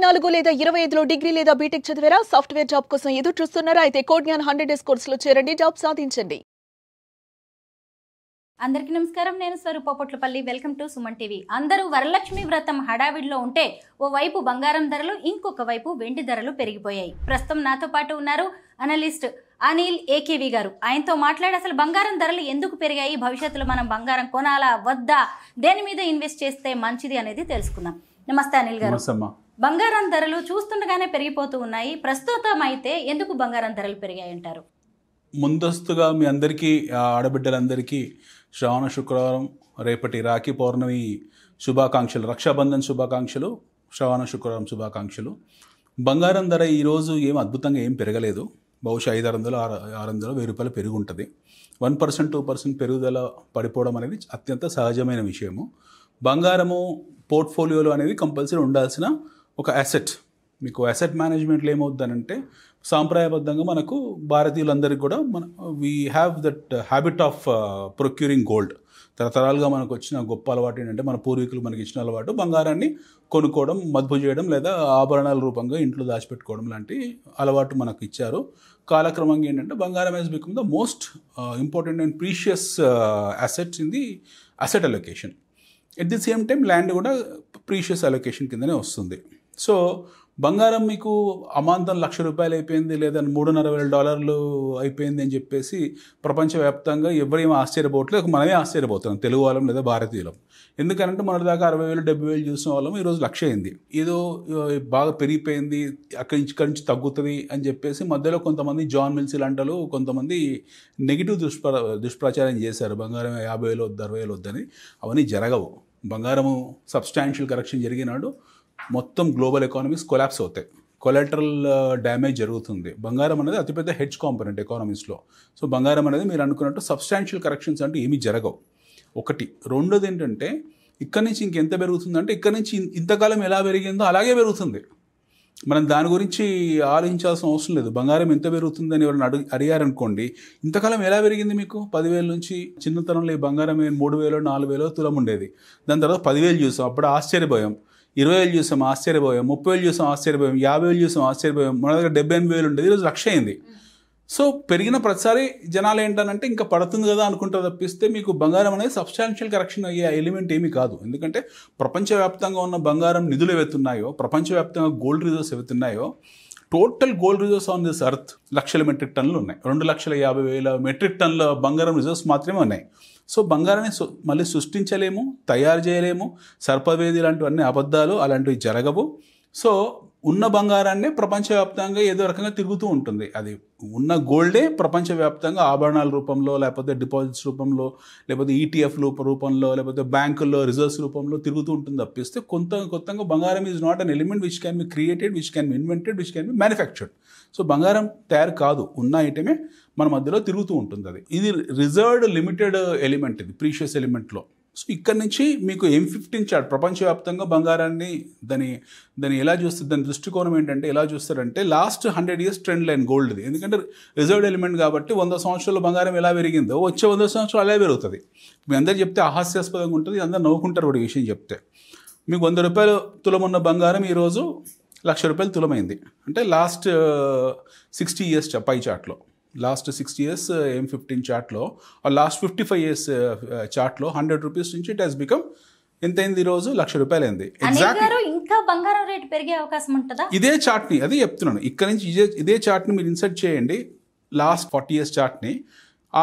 24 లేదా 25లో డిగ్రీ లేదా బీటెక్ చదివారా? సాఫ్ట్వేర్ జాబ్ కోసం ఎదురు చూస్తున్నారా? అయితే కోడ్జ్ఞాన్ 100 డేస్ కోర్సులో చేరండి, జాబ్ సాధించండి. అందరికీ నమస్కారం. నేను Swaroopa Potlapalli. Welcome to Suman TV. అందరూ వరలక్ష్మి వ్రతం హడావిడిలో ఉంటే ఓవైపు బంగారం ధరలు, ఇంకొక వైపు వెండి ధరలు పెరిగిపోయాయి. ప్రస్తుతం నాతో పాటు ఉన్నారు అనలిస్ట్ అనిల్ ఏకేవి గారు. ఆయనతో మాట్లాడి అసలు బంగారం ధరలు ఎందుకు పెరిగాయి, భవిష్యత్తులో మనం బంగారం కొనాలా వద్దా, దేని మీద ఇన్వెస్ట్ చేస్తే మంచిది అనేది తెలుసుకుందాం. నమస్తే అనిల్ గారు. బంగారం ధరలు చూస్తుండగానే పెరిగిపోతూ ఉన్నాయి. ప్రస్తుతం అయితే ఎందుకు బంగారం ధరలు పెరిగాయి అంటారు? ముందస్తుగా మీ అందరికీ, ఆడబిడ్డలందరికీ శ్రావణ శుక్రవారం, రేపటి రాఖీ పౌర్ణమి శుభాకాంక్షలు, రక్షాబంధన్ శుభాకాంక్షలు, శ్రావణ శుక్రవారం శుభాకాంక్షలు. బంగారం ధర ఈరోజు ఏం అద్భుతంగా ఏం పెరగలేదు. బహుశా 500, 600, 1000 రూపాయలు పెరిగి ఉంటుంది. 1%, 2% పెరుగుదల పడిపోవడం అనేది అత్యంత సహజమైన విషయము. బంగారము పోర్ట్ఫోలియోలో అనేది కంపల్సరీ ఉండాల్సిన ఒక అసెట్. మీకు అసెట్ మేనేజ్మెంట్లో ఏమవుతుందనంటే, సాంప్రదాయబద్ధంగా మనకు భారతీయులందరికీ కూడా we have that habit of procuring gold. తరతరాలుగా మనకు వచ్చిన గొప్ప అలవాటు ఏంటంటే, మన పూర్వీకులు మనకి ఇచ్చిన అలవాటు బంగారాన్ని కొనుక్కోవడం, మదుపు చేయడం, లేదా ఆభరణాల రూపంగా ఇంట్లో దాచిపెట్టుకోవడం లాంటి అలవాటు మనకు ఇచ్చారు. కాలక్రమంగా ఏంటంటే బంగారం has become the most important and precious assets in the asset allocation. At the same time land కూడా ప్రీషియస్ అలొకేషన్ కిందనే వస్తుంది. సో బంగారం మీకు అమాంతం ₹1,00,000 అయిపోయింది, లేదా $3,500 అయిపోయింది అని చెప్పేసి ప్రపంచవ్యాప్తంగా ఎవరేమీ ఆశ్చర్యపోవట్లేదు. మనమే ఆశ్చర్యపోతున్నాం, తెలుగు వాళ్ళం లేదా భారతీయులం. ఎందుకంటే మన దాకా 60,000, 70,000 చూసిన వాళ్ళం ఈరోజు 1,00,000 అయింది. ఏదో బాగా పెరిగిపోయింది, ఇక్కడి నుంచి తగ్గుతుంది అని చెప్పేసి మధ్యలో కొంతమంది జాన్ మిల్స్ లాంటి కొంతమంది నెగిటివ్ దుష్ప్రచారం చేశారు. బంగారం 50,000 వద్దు, 60,000 వద్దని. అవన్నీ జరగవు. బంగారము సబ్స్టాన్షియల్ కరెక్షన్ జరిగినాడు మొత్తం గ్లోబల్ ఎకానమీస్ కొలాప్స్ అవుతాయి, కొలాటరల్ డ్యామేజ్ జరుగుతుంది. బంగారం అనేది అతిపెద్ద హెడ్జ్ కాంపోనెంట్ ఎకానమీస్లో. సో బంగారం అనేది మీరు అనుకున్నట్టు సబ్స్టాన్షియల్ కరెక్షన్స్ అంటే ఏమీ జరగవు. ఒకటి. రెండోది ఏంటంటే, ఇక్కడి నుంచి ఇంకెంత పెరుగుతుందంటే, ఇక్కడి నుంచి ఇంతకాలం ఎలా పెరిగిందో అలాగే పెరుగుతుంది. మనం దాని గురించి ఆలోచించాల్సిన అవసరం లేదు. బంగారం ఎంత పెరుగుతుందని ఎవరైనా అడిగారనుకోండి, ఇంతకాలం ఎలా పెరిగింది మీకు? 10,000 నుంచి చిన్నతనంలో ఈ బంగారం 3,000, 4,000 తులం ఉండేది. దాని తర్వాత 10,000 చూసాం, అప్పుడు ఆశ్చర్యపోయాం. 20,000 చూసాం, ఆశ్చర్యపోయాం. 30,000 చూసాం, ఆశ్చర్యపోయాం. 50,000 చూసాం, ఆశ్చర్యపోయాం. మన దగ్గర 78,000 ఉండేది, ఈరోజు 1,00,000 అయింది. సో పెరిగిన ప్రతిసారి జనాలు ఏంటనంటే ఇంకా పడుతుంది కదా అనుకుంటారు తప్పిస్తే, మీకు బంగారం అనేది సబ్స్టాన్షియల్ కరెక్షన్ అయ్యే ఎలిమెంట్ ఏమీ కాదు. ఎందుకంటే ప్రపంచవ్యాప్తంగా ఉన్న బంగారం నిధులు ఏవైతున్నాయో, ప్రపంచవ్యాప్తంగా గోల్డ్ రిజర్వ్స్ ఏవైతున్నాయో, total gold reserves on this earth 1,00,000 metric టన్నులు ఉన్నాయి. 2,50,000 మెట్రిక్ టన్నుల బంగారం రిజర్వ్స్ మాత్రమే ఉన్నాయి. సో బంగారాన్ని మళ్ళీ సృష్టించలేము, తయారు చేయలేము. సర్పవేది లాంటివన్నీ అబద్ధాలు, అలాంటివి జరగవు. సో ఉన్న బంగారాన్నే ప్రపంచవ్యాప్తంగా ఏదో రకంగా తిరుగుతూ ఉంటుంది. అది ఉన్న గోల్డే ప్రపంచవ్యాప్తంగా ఆభరణాల రూపంలో, లేకపోతే డిపాజిట్స్ రూపంలో, లేకపోతే ఈటీఎఫ్ రూపంలో, లేకపోతే బ్యాంకుల్లో రిజర్వ్స్ రూపంలో తిరుగుతూ ఉంటుంది తప్పిస్తే, కొత్తగా బంగారం is not an element which can be created, which can be invented, which can be manufactured. So బంగారం తయారు కాదు, ఉన్న ఐటమే మన మధ్యలో తిరుగుతూ ఉంటుంది. ఇది రిజర్వ్డ్ లిమిటెడ్ ఎలిమెంట్, ఇది ప్రీషియస్ ఎలిమెంట్లో. సో ఇక్కడ నుంచి మీకు M15 చార్ట్ ప్రపంచవ్యాప్తంగా బంగారాన్ని దాన్ని ఎలా చూస్తారు, దాని దృష్టికోణం ఏంటంటే ఎలా చూస్తారంటే, లాస్ట్ 100 years ట్రెండ్ లైన్ గోల్డ్ది. ఎందుకంటే రిజర్వ్డ్ ఎలిమెంట్ కాబట్టి 100 సంవత్సరాల బంగారం ఎలా పెరిగిందో వచ్చే 100 సంవత్సరాలు అలా పెరుగుతుంది. మీ అందరు చెప్తే అహాస్యాస్పదంగా ఉంటుంది, అందరు నవ్వుకుంటారు వాడి విషయం చెప్తే. మీకు ₹100 తులం ఉన్న బంగారం ఈరోజు ₹1,00,000 తులమైంది. అంటే లాస్ట్ 60 years పై చార్ట్లో, లాస్ట్ 60 years M15 చార్ట్లో, లాస్ట్ 55 years చార్ట్లో ₹100 నుంచి ఇట్ హెస్ బికమ్ ఎంత అయింది? ఈరోజు ₹1,00,000 అయింది. ఇంకా బంగారం రేటు పెరిగే అవకాశం ఉంటుందా? ఇదే చార్ట్ని, అది చెప్తున్నాను. ఇక్కడ నుంచి ఇదే చార్ట్ని మీరు ఇన్సర్ట్ చేయండి, లాస్ట్ 40 years చార్ట్ని.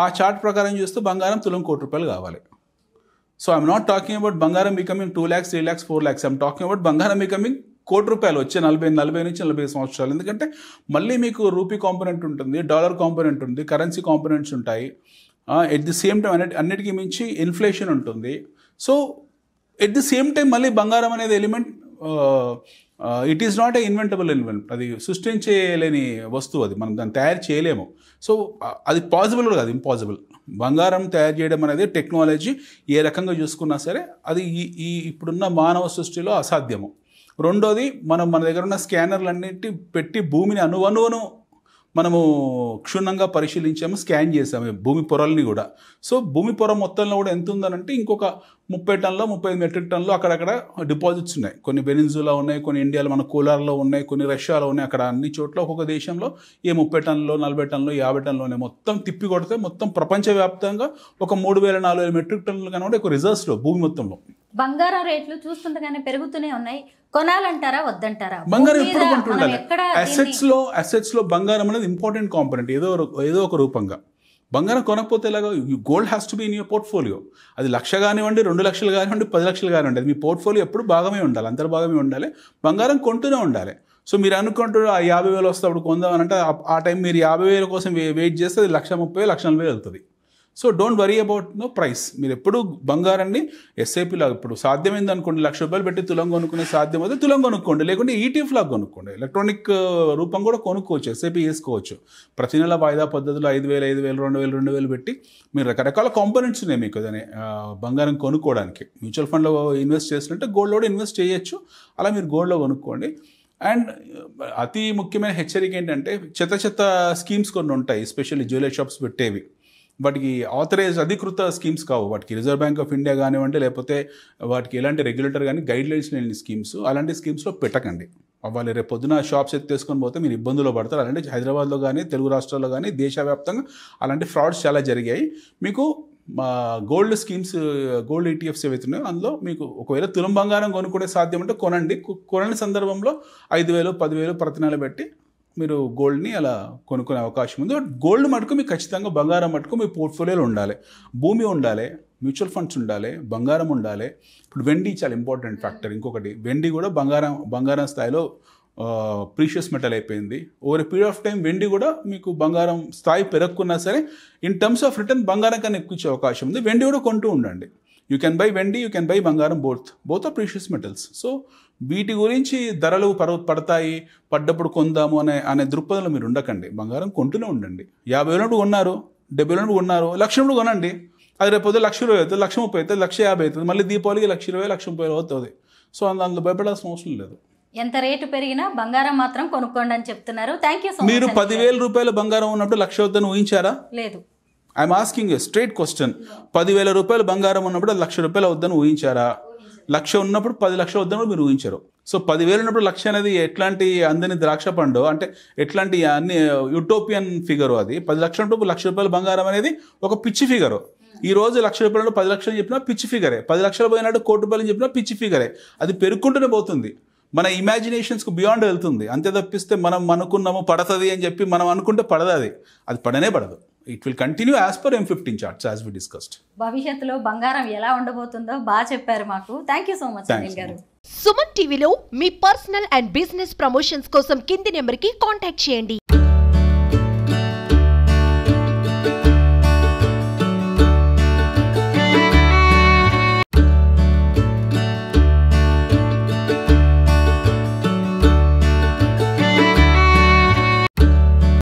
ఆ చార్ట్ ప్రకారం చూస్తే బంగారం తులం ₹1,00,000 కావాలి. So I'm not talking about బంగారం becoming 2 lakhs, 3 lakhs, 4 lakhs. I'm talking about బంగారం బికమింగ్ ₹1,00,000 వచ్చే 40 నుంచి 40 సంవత్సరాలు. ఎందుకంటే మళ్ళీ మీకు రూపీ కాంపోనెంట్ ఉంటుంది, డాలర్ కాంపోనెంట్ ఉంది, కరెన్సీ కాంపోనెంట్స్ ఉంటాయి. ఎట్ ది సేమ్ టైం అన్నిటికీ మించి ఇన్ఫ్లేషన్ ఉంటుంది. So at the same time మళ్ళీ బంగారం అనేది element, it is not a inventable element. అది సృష్టించలేని వస్తువు, అది మనం దాన్ని తయారు చేయలేము. సో అది పాసిబుల్ కాదు, ఇంపాసిబుల్. బంగారం తయారు చేయడం అనేది టెక్నాలజీ ఏ రకంగా చూసుకున్నా సరే అది ఇప్పుడున్న మానవ సృష్టిలో అసాధ్యము. రెండోది, మన దగ్గర ఉన్న స్కానర్లు అన్నింటి పెట్టి భూమిని అణువణువును మనము క్షుణ్ణంగా పరిశీలించాము, స్కాన్ చేసాము భూమి పొరల్ని కూడా. సో భూమి పొర మొత్తంలో కూడా ఎంత ఉందనంటే ఇంకొక 30 టన్నులు 35 మెట్రిక్ టన్నులు అక్కడక్కడ డిపాజిట్స్ ఉన్నాయి. కొన్ని వెనిజులా ఉన్నాయి, కొన్ని ఇండియాలో మన కోలార్లో ఉన్నాయి, కొన్ని రష్యాలో ఉన్నాయి. అక్కడ అన్ని చోట్ల ఒక్కొక్క దేశంలో 30 టన్నులు 40 టన్నులు 50 టన్నులు ఉన్నాయి. మొత్తం తిప్పి కొడితే మొత్తం ప్రపంచవ్యాప్తంగా ఒక 3000-4000 మెట్రిక్ టన్నులు కనుక ఒక రిజర్వ్స్లో భూమి మొత్తంలో. బంగారం రేట్లు చూస్తుండగానే పెరుగుతూనే ఉన్నాయి. కొనాలంటారా వద్దంటారా? బంగారం ఎప్పుడు కొంటుండాలి. అసెట్స్ లో బంగారం అనేది ఇంపార్టెంట్ కాంపోనెంట్ ఏదో ఒక రూపంగా. బంగారం కొనకపోతే ఎలాగో, gold has to be in your portfolio. అది 1,00,000 కానివ్వండి, 2,00,000 కానివ్వండి, 10,00,000 కానివ్వండి, అది మీ పోర్ట్ఫోలియో ఎప్పుడు భాగమే ఉండాలి, అంతర్భాగమే ఉండాలి. బంగారం కొంటూనే ఉండాలి. సో మీరు అనుకుంటారు ఆ 50,000 వస్తే అప్పుడు కొందామనంటే ఆ టైం మీరు 50,000 కోసం వెయిట్ చేస్తే అది 1,30,000 1,40,000 వెళ్తుంది. So don't worry about price. మీరు ఎప్పుడు బంగారాన్ని ఎస్ఐపి లాగా ఇప్పుడు సాధ్యమైంది అనుకోండి, ₹1,00,000 పెట్టి తులం కొనుక్కునే సాధ్యం అయితే తులం కొనుక్కోండి, లేకుంటే ఈటీఎఫ్ లాగా కొనుక్కోండి. ఎలక్ట్రానిక్ రూపం కూడా కొనుక్కోవచ్చు, ఎస్ఐపి వేసుకోవచ్చు. ప్రతి నెల వాయిదా పద్ధతిలో 5,000 5,000 2,000 పెట్టి మీరు రకరకాల కాంపోనెంట్స్ ఉన్నాయి మీకు అదే బంగారం కొనుక్కోవడానికి. మ్యూచువల్ ఫండ్లో ఇన్వెస్ట్ చేసినట్టే గోల్డ్లో కూడా ఇన్వెస్ట్ చేయొచ్చు. అలా మీరు గోల్డ్లో కొనుక్కోండి. అండ్ అతి ముఖ్యమైన హెచ్చరిక ఏంటంటే చెత్త స్కీమ్స్ కొన్ని ఉంటాయి, ఎస్పెషల్లీ జ్యువెలరీ షాప్స్ పెట్టేవి. వాటికి అధికృత స్కీమ్స్ కావు. వాటికి రిజర్వ్ బ్యాంక్ ఆఫ్ ఇండియా కానివ్వండి, లేకపోతే వాటికి ఎలాంటి రెగ్యులేటర్ కానీ గైడ్ లైన్స్ లేని స్కీమ్స్, అలాంటి స్కీమ్స్లో పెట్టకండి. వాళ్ళు రేపు పొద్దున షాప్స్ ఎత్తేసుకొని పోతే మీరు ఇబ్బందులు పడతారు. అలాంటి హైదరాబాద్లో కానీ తెలుగు రాష్ట్రాల్లో కానీ దేశవ్యాప్తంగా అలాంటి ఫ్రాడ్స్ చాలా జరిగాయి. మీకు గోల్డ్ స్కీమ్స్, గోల్డ్ ఈటీఎఫ్స్ ఏవైతున్నాయో అందులో మీకు ఒకవేళ తులం బంగారం కొనుక్కునే సాధ్యం అంటే కొనని సందర్భంలో 5,000 10,000 ప్రతి నెల పెట్టి మీరు గోల్డ్ని అలా కొనుక్కునే అవకాశం ఉంది. బట్ గోల్డ్ మటుకు మీకు ఖచ్చితంగా బంగారం మటుకు మీ పోర్ట్ఫోలియోలో ఉండాలి. భూమి ఉండాలి, మ్యూచువల్ ఫండ్స్ ఉండాలి, బంగారం ఉండాలి. ఇప్పుడు వెండి చాలా ఇంపార్టెంట్ ఫ్యాక్టర్. ఇంకొకటి వెండి కూడా బంగారం స్థాయిలో ప్రీషియస్ మెటల్ అయిపోయింది. Over a period of time వెండి కూడా మీకు బంగారం స్థాయి పెరగకున్నా సరే ఇన్ టర్మ్స్ ఆఫ్ రిటర్న్ బంగారం కన్నా ఎక్కువ ఇచ్చే అవకాశం ఉంది. వెండి కూడా కొంటూ ఉండండి. యూ కెన్ బై వెండి, యూ కెన్ బై బంగారం, both are precious metals. So వీటి గురించి ధరలు పడతాయి, పడ్డప్పుడు కొందాము అనే దృక్పథంలో మీరు ఉండకండి. బంగారం కొంటూనే ఉండండి. 50,000 కొన్నారు, 70,000 కొన్నారు, 1,00,000 కొనండి. అది రేపు పొద్దున 1,20,000 అవుతుంది, 1,30,000 అవుతుంది, 1,50,000 అవుతుంది, మళ్ళీ దీపావళికి 1,20,000 1,30,000 అవుతుంది. సో అందులో భయపడాల్సిన అవసరం లేదు. ఎంత రేటు పెరిగినా బంగారం మాత్రం కొనుక్కోండి అని చెప్తున్నారు. Thank you so much. మీరు 10,000 బంగారం ఉన్నప్పుడు 1,00,000 అవుతుందని ఊహించారా? లేదు. I'm asking a straight question. 10,000 బంగారం ఉన్నప్పుడు ₹1,00,000 అవుద్దని ఊహించారా? 1,00,000 ఉన్నప్పుడు 10,00,000 అవుద్దని మీరు ఊహించారు. సో 10,000 ఉన్నప్పుడు 1,00,000 అనేది ఎట్లాంటి అందని ద్రాక్ష పండు అంటే ఎట్లాంటి అన్ని యూటోపియన్ ఫిగరు అది. 10,00,000 ఉన్నప్పుడు ₹1,00,000 బంగారం అనేది ఒక పిచ్చి ఫిగరు. ఈ రోజు ₹1,00,000 10,00,000 చెప్పినా పిచ్చి ఫిగరే. 10,00,000 పోయినట్టు ₹1,00,000 చెప్పినా పిచ్చి ఫిగరే. అది పెరుగుకుంటూనే పోతుంది, మన ఇమాజినేషన్స్కు బియాండ్ వెళ్తుంది. అంతే తప్పిస్తే మనం అనుకున్నాము పడుతుంది అని చెప్పి మనం అనుకుంటే పడదు, అది పడనే పడదు. It will continue as per M15 charts as we discussed. భవిష్యత్తులో బంగారం ఎలా ఉండబోతుందో బాగా చెప్పారు మాకు. Thank you so much Anil గారు. సుమన్ టీవీలో మీ పర్సనల్ అండ్ బిజినెస్ ప్రమోషన్స్ కోసం కింది నెంబర్కి కాంటాక్ట్ చేయండి.